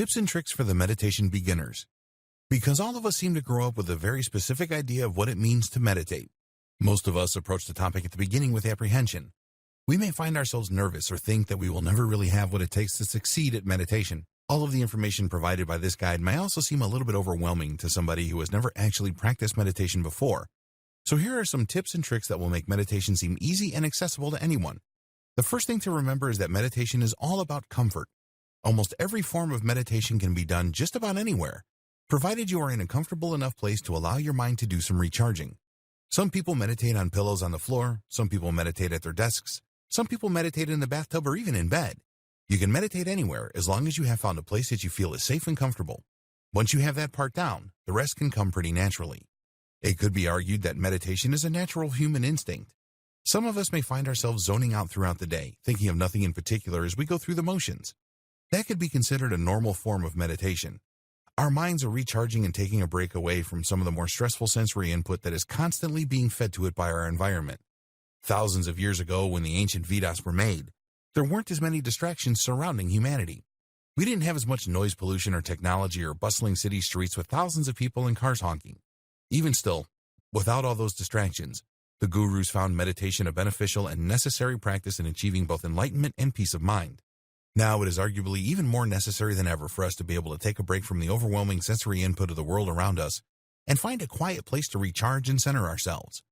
Tips and tricks for the meditation beginners. Because all of us seem to grow up with a very specific idea of what it means to meditate. Most of us approach the topic at the beginning with apprehension. We may find ourselves nervous or think that we will never really have what it takes to succeed at meditation. All of the information provided by this guide may also seem a little bit overwhelming to somebody who has never actually practiced meditation before. So here are some tips and tricks that will make meditation seem easy and accessible to anyone. The first thing to remember is that meditation is all about comfort. Almost every form of meditation can be done just about anywhere, provided you are in a comfortable enough place to allow your mind to do some recharging. Some people meditate on pillows on the floor, some people meditate at their desks, some people meditate in the bathtub or even in bed. You can meditate anywhere as long as you have found a place that you feel is safe and comfortable. Once you have that part down, the rest can come pretty naturally. It could be argued that meditation is a natural human instinct. Some of us may find ourselves zoning out throughout the day, thinking of nothing in particular as we go through the motions. That could be considered a normal form of meditation. Our minds are recharging and taking a break away from some of the more stressful sensory input that is constantly being fed to it by our environment. Thousands of years ago, when the ancient Vedas were made, there weren't as many distractions surrounding humanity. We didn't have as much noise pollution or technology or bustling city streets with thousands of people and cars honking. Even still, without all those distractions, the gurus found meditation a beneficial and necessary practice in achieving both enlightenment and peace of mind. Now it is arguably even more necessary than ever for us to be able to take a break from the overwhelming sensory input of the world around us and find a quiet place to recharge and center ourselves.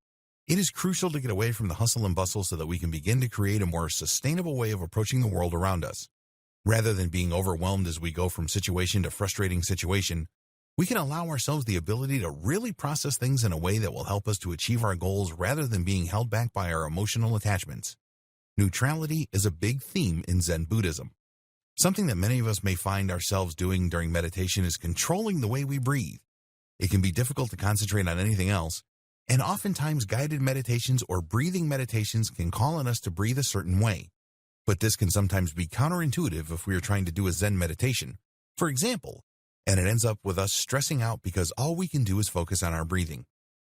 It is crucial to get away from the hustle and bustle so that we can begin to create a more sustainable way of approaching the world around us. Rather than being overwhelmed as we go from situation to frustrating situation, we can allow ourselves the ability to really process things in a way that will help us to achieve our goals rather than being held back by our emotional attachments. Neutrality is a big theme in Zen Buddhism. Something that many of us may find ourselves doing during meditation is controlling the way we breathe. It can be difficult to concentrate on anything else, and oftentimes guided meditations or breathing meditations can call on us to breathe a certain way. But this can sometimes be counterintuitive if we are trying to do a Zen meditation, for example, and it ends up with us stressing out because all we can do is focus on our breathing.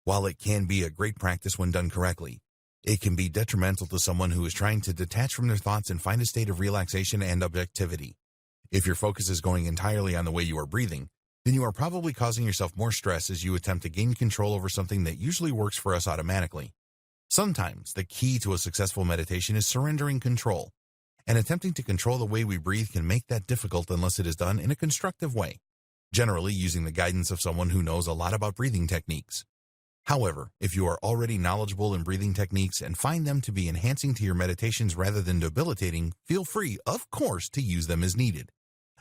While it can be a great practice when done correctly, it can be detrimental to someone who is trying to detach from their thoughts and find a state of relaxation and objectivity. If your focus is going entirely on the way you are breathing, then you are probably causing yourself more stress as you attempt to gain control over something that usually works for us automatically. Sometimes the key to a successful meditation is surrendering control, and attempting to control the way we breathe can make that difficult unless it is done in a constructive way, generally using the guidance of someone who knows a lot about breathing techniques. However, if you are already knowledgeable in breathing techniques and find them to be enhancing to your meditations rather than debilitating, feel free, of course, to use them as needed.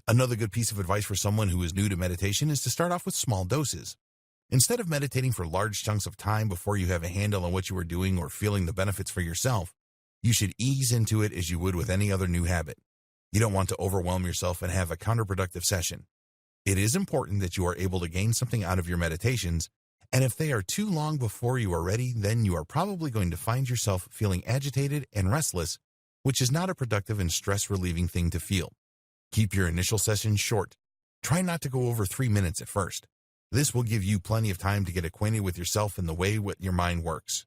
Another good piece of advice for someone who is new to meditation is to start off with small doses. Instead of meditating for large chunks of time before you have a handle on what you are doing or feeling the benefits for yourself, you should ease into it as you would with any other new habit. You don't want to overwhelm yourself and have a counterproductive session. It is important that you are able to gain something out of your meditations, and if they are too long before you are ready, then you are probably going to find yourself feeling agitated and restless, which is not a productive and stress-relieving thing to feel. Keep your initial sessions short. Try not to go over 3 minutes at first. This will give you plenty of time to get acquainted with yourself and the way your mind works.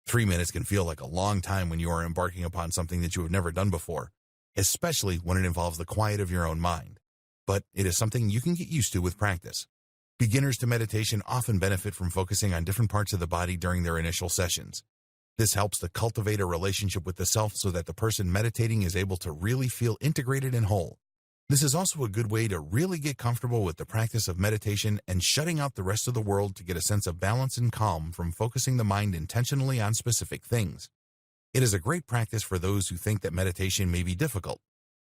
3 minutes can feel like a long time when you are embarking upon something that you have never done before, especially when it involves the quiet of your own mind. But it is something you can get used to with practice. Beginners to meditation often benefit from focusing on different parts of the body during their initial sessions. This helps to cultivate a relationship with the self so that the person meditating is able to really feel integrated and whole. This is also a good way to really get comfortable with the practice of meditation and shutting out the rest of the world to get a sense of balance and calm from focusing the mind intentionally on specific things. It is a great practice for those who think that meditation may be difficult,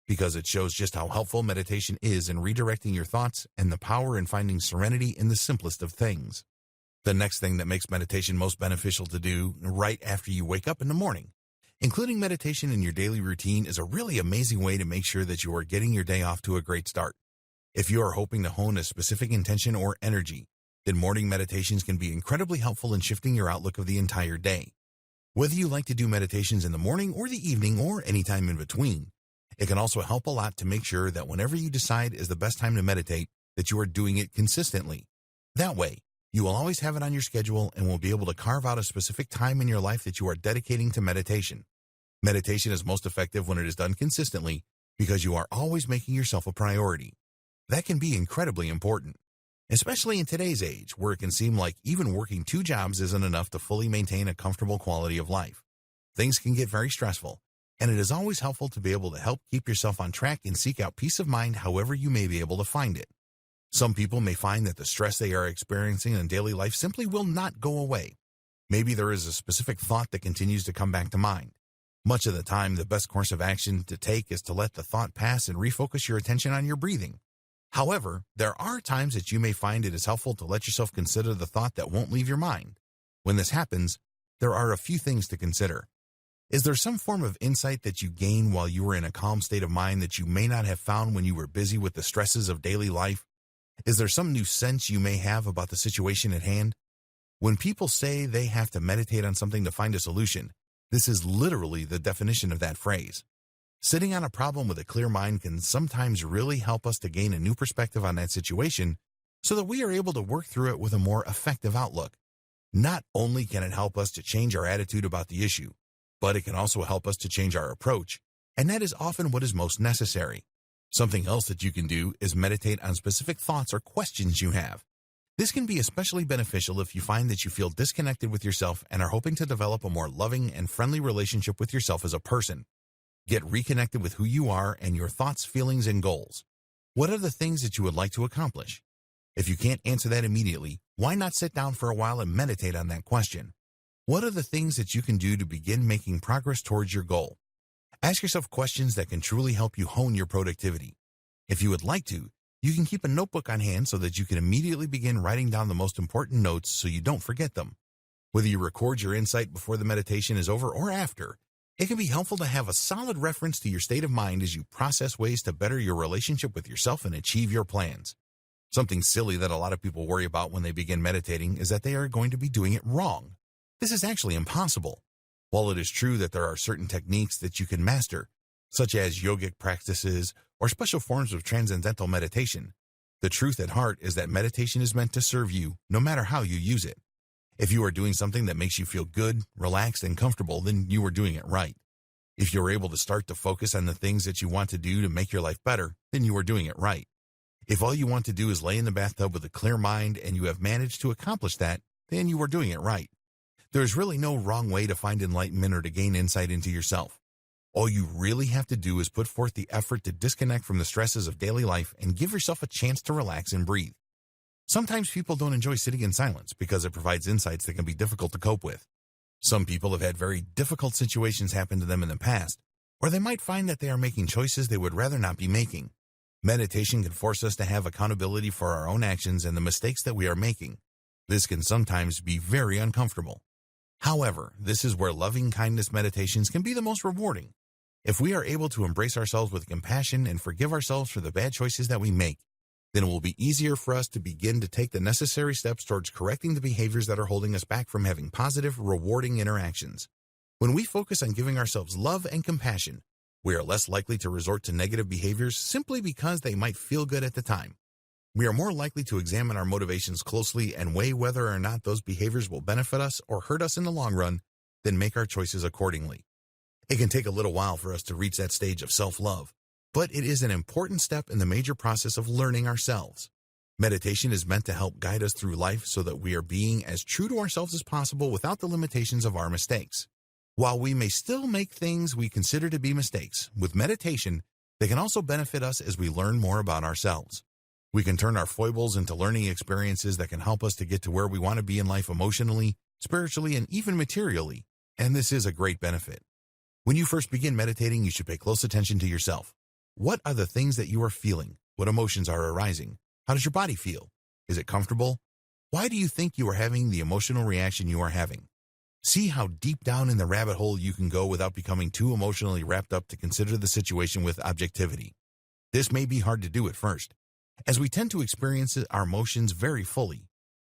because it shows just how helpful meditation is in redirecting your thoughts and the power in finding serenity in the simplest of things. The next thing that makes meditation most beneficial to do right after you wake up in the morning. Including meditation in your daily routine is a really amazing way to make sure that you are getting your day off to a great start. If you are hoping to hone a specific intention or energy, then morning meditations can be incredibly helpful in shifting your outlook of the entire day. Whether you like to do meditations in the morning or the evening or any time in between, it can also help a lot to make sure that whenever you decide is the best time to meditate, that you are doing it consistently. That way, you will always have it on your schedule and will be able to carve out a specific time in your life that you are dedicating to meditation. Meditation is most effective when it is done consistently because you are always making yourself a priority. That can be incredibly important, especially in today's age where it can seem like even working two jobs isn't enough to fully maintain a comfortable quality of life. Things can get very stressful, and it is always helpful to be able to help keep yourself on track and seek out peace of mind however you may be able to find it. Some people may find that the stress they are experiencing in daily life simply will not go away. Maybe there is a specific thought that continues to come back to mind. Much of the time, the best course of action to take is to let the thought pass and refocus your attention on your breathing. However, there are times that you may find it is helpful to let yourself consider the thought that won't leave your mind. When this happens, there are a few things to consider. Is there some form of insight that you gain while you were in a calm state of mind that you may not have found when you were busy with the stresses of daily life? Is there some new sense you may have about the situation at hand? When people say they have to meditate on something to find a solution, this is literally the definition of that phrase. Sitting on a problem with a clear mind can sometimes really help us to gain a new perspective on that situation so that we are able to work through it with a more effective outlook. Not only can it help us to change our attitude about the issue, but it can also help us to change our approach, and that is often what is most necessary. Something else that you can do is meditate on specific thoughts or questions you have. This can be especially beneficial if you find that you feel disconnected with yourself and are hoping to develop a more loving and friendly relationship with yourself as a person. Get reconnected with who you are and your thoughts, feelings, and goals. What are the things that you would like to accomplish? If you can't answer that immediately, why not sit down for a while and meditate on that question? What are the things that you can do to begin making progress towards your goal? Ask yourself questions that can truly help you hone your productivity. If you would like to, you can keep a notebook on hand so that you can immediately begin writing down the most important notes so you don't forget them. Whether you record your insight before the meditation is over or after, it can be helpful to have a solid reference to your state of mind as you process ways to better your relationship with yourself and achieve your plans. Something silly that a lot of people worry about when they begin meditating is that they are going to be doing it wrong. This is actually impossible. While it is true that there are certain techniques that you can master, such as yogic practices or special forms of transcendental meditation, the truth at heart is that meditation is meant to serve you no matter how you use it. If you are doing something that makes you feel good, relaxed, and comfortable, then you are doing it right. If you are able to start to focus on the things that you want to do to make your life better, then you are doing it right. If all you want to do is lay in the bathtub with a clear mind and you have managed to accomplish that, then you are doing it right. There is really no wrong way to find enlightenment or to gain insight into yourself. All you really have to do is put forth the effort to disconnect from the stresses of daily life and give yourself a chance to relax and breathe. Sometimes people don't enjoy sitting in silence because it provides insights that can be difficult to cope with. Some people have had very difficult situations happen to them in the past, or they might find that they are making choices they would rather not be making. Meditation can force us to have accountability for our own actions and the mistakes that we are making. This can sometimes be very uncomfortable. However, this is where loving kindness meditations can be the most rewarding. If we are able to embrace ourselves with compassion and forgive ourselves for the bad choices that we make, then it will be easier for us to begin to take the necessary steps towards correcting the behaviors that are holding us back from having positive, rewarding interactions. When we focus on giving ourselves love and compassion, we are less likely to resort to negative behaviors simply because they might feel good at the time. We are more likely to examine our motivations closely and weigh whether or not those behaviors will benefit us or hurt us in the long run, then make our choices accordingly. It can take a little while for us to reach that stage of self-love, but it is an important step in the major process of learning ourselves. Meditation is meant to help guide us through life so that we are being as true to ourselves as possible without the limitations of our mistakes. While we may still make things we consider to be mistakes, with meditation, they can also benefit us as we learn more about ourselves. We can turn our foibles into learning experiences that can help us to get to where we want to be in life emotionally, spiritually, and even materially, and this is a great benefit. When you first begin meditating, you should pay close attention to yourself. What are the things that you are feeling? What emotions are arising? How does your body feel? Is it comfortable? Why do you think you are having the emotional reaction you are having? See how deep down in the rabbit hole you can go without becoming too emotionally wrapped up to consider the situation with objectivity. This may be hard to do at first, as we tend to experience our emotions very fully.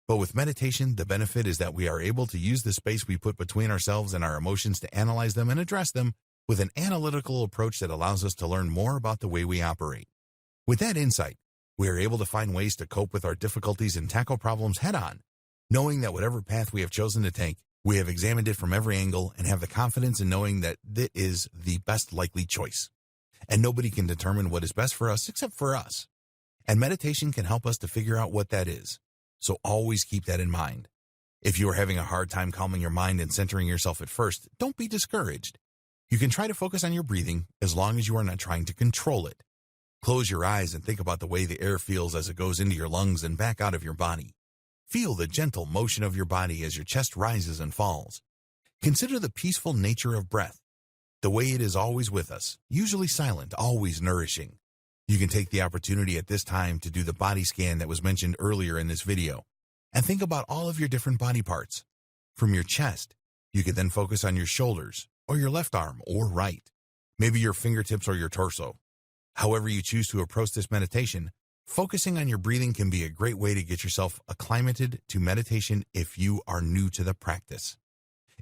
But with meditation, the benefit is that we are able to use the space we put between ourselves and our emotions to analyze them and address them with an analytical approach that allows us to learn more about the way we operate. With that insight, we are able to find ways to cope with our difficulties and tackle problems head-on, knowing that whatever path we have chosen to take, we have examined it from every angle and have the confidence in knowing that it is the best likely choice. And nobody can determine what is best for us except for us. And meditation can help us to figure out what that is. So always keep that in mind. If you are having a hard time calming your mind and centering yourself at first, don't be discouraged. You can try to focus on your breathing as long as you are not trying to control it. Close your eyes and think about the way the air feels as it goes into your lungs and back out of your body. Feel the gentle motion of your body as your chest rises and falls. Consider the peaceful nature of breath, the way it is always with us, usually silent, always nourishing. You can take the opportunity at this time to do the body scan that was mentioned earlier in this video, and think about all of your different body parts. From your chest, you can then focus on your shoulders, or your left arm, or right, maybe your fingertips or your torso. However you choose to approach this meditation, focusing on your breathing can be a great way to get yourself acclimated to meditation if you are new to the practice.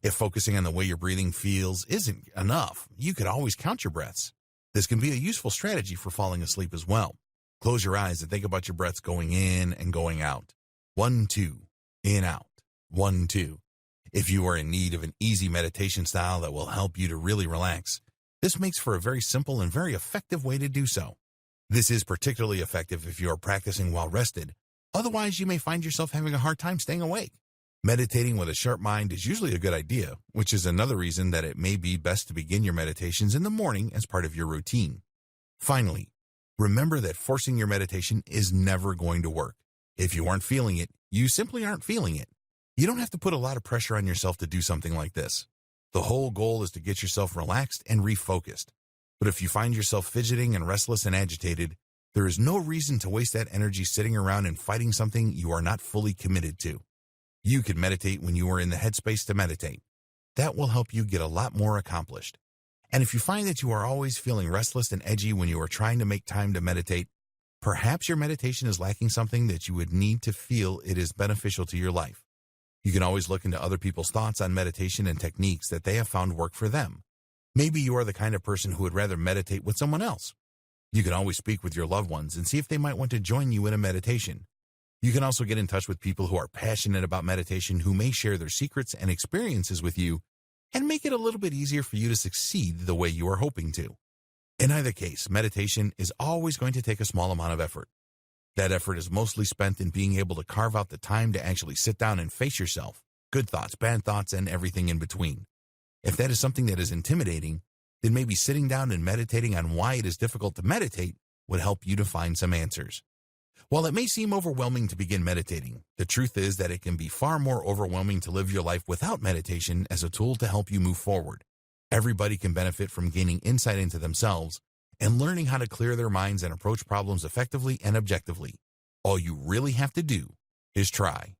If focusing on the way your breathing feels isn't enough, you could always count your breaths. This can be a useful strategy for falling asleep as well. Close your eyes and think about your breaths going in and going out. 1, 2, in, out. 1, 2. If you are in need of an easy meditation style that will help you to really relax, this makes for a very simple and very effective way to do so. This is particularly effective if you are practicing while rested. Otherwise, you may find yourself having a hard time staying awake. Meditating with a sharp mind is usually a good idea, which is another reason that it may be best to begin your meditations in the morning as part of your routine. Finally, remember that forcing your meditation is never going to work. If you aren't feeling it, you simply aren't feeling it. You don't have to put a lot of pressure on yourself to do something like this. The whole goal is to get yourself relaxed and refocused. But if you find yourself fidgeting and restless and agitated, there is no reason to waste that energy sitting around and fighting something you are not fully committed to. You can meditate when you are in the headspace to meditate. That will help you get a lot more accomplished. And if you find that you are always feeling restless and edgy when you are trying to make time to meditate, perhaps your meditation is lacking something that you would need to feel it is beneficial to your life. You can always look into other people's thoughts on meditation and techniques that they have found work for them. Maybe you are the kind of person who would rather meditate with someone else. You can always speak with your loved ones and see if they might want to join you in a meditation. You can also get in touch with people who are passionate about meditation who may share their secrets and experiences with you and make it a little bit easier for you to succeed the way you are hoping to. In either case, meditation is always going to take a small amount of effort. That effort is mostly spent in being able to carve out the time to actually sit down and face yourself, good thoughts, bad thoughts, and everything in between. If that is something that is intimidating, then maybe sitting down and meditating on why it is difficult to meditate would help you to find some answers. While it may seem overwhelming to begin meditating, the truth is that it can be far more overwhelming to live your life without meditation as a tool to help you move forward. Everybody can benefit from gaining insight into themselves and learning how to clear their minds and approach problems effectively and objectively. All you really have to do is try.